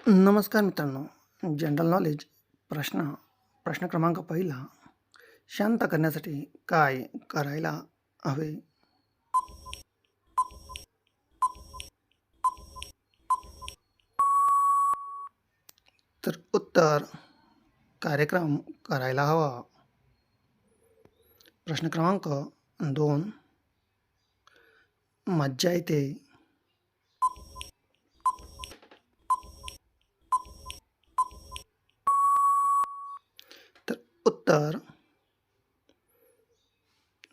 नमस्कार मित्रांनो. General knowledge प्रश्न क्रमांक पहिला. शांत करण्यासाठी काय करायला हवे? तर उत्तर कार्यक्रम करायला हवा. प्रश्न क्रमांक 2. मज्जा येते. तर उत्तर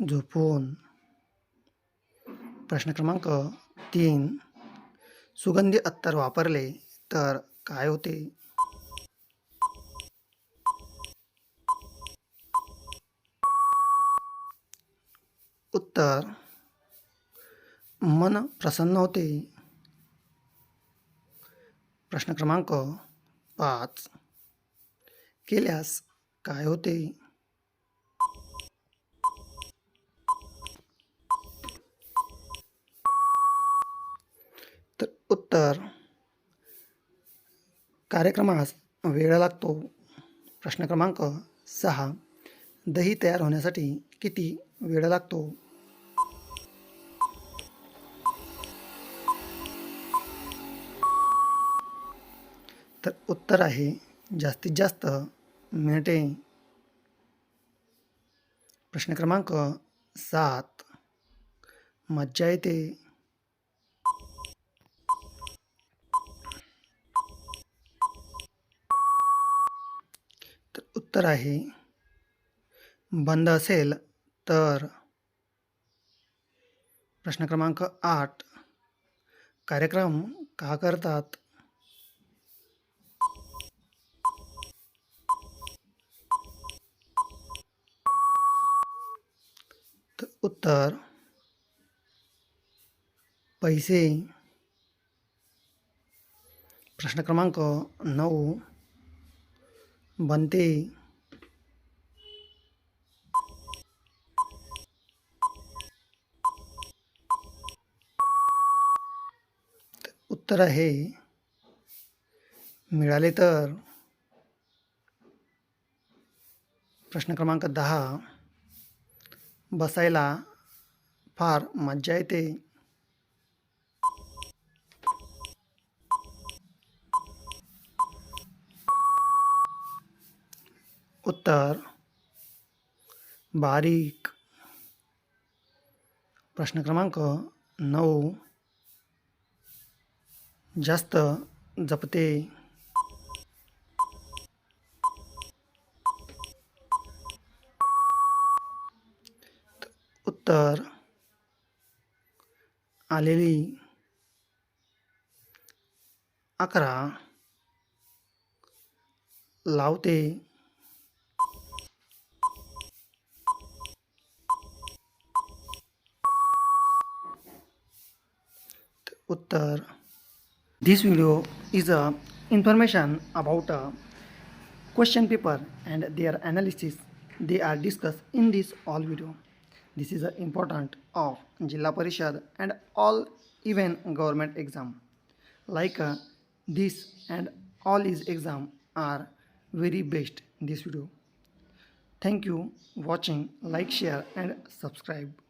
झोपून. प्रश्न क्रमांक 3. सुगंधी अत्तर वापरले तर काय होते? उत्तर मन प्रसन्न होते. प्रश्न क्रमांक 5. केल्यास काय होते? तर उत्तर कार्यक्रमास वेळ लागतो. प्रश्न क्रमांक 6. दही तयार होण्यासाठी किती वेळ लागतो? तर उत्तर आहे जास्तीत जास्त मिनिटे. प्रश्न क्रमांक 7. मज्जा येते. तर उत्तर आहे बंद असेल तर. प्रश्न क्रमांक 8. कार्यक्रम का करतात? तर उत्तर पैसे. प्रश्न क्रमांक 9. बनते. उत्तर आहे मिळाले तर. प्रश्न क्रमांक 10. बसायला फार मज्जा येते. उत्तर बारीक. प्रश्न क्रमांक 9. जास्त जपते. उत्तर आलेली. 11. लावते. उत्तर. This video is a information about a question paper and their analysis. They are discussed in this all video. This is important of Jilla Parishad and all even government exam. Like this and all is exam are very best this video. Thank you watching, like, share and subscribe.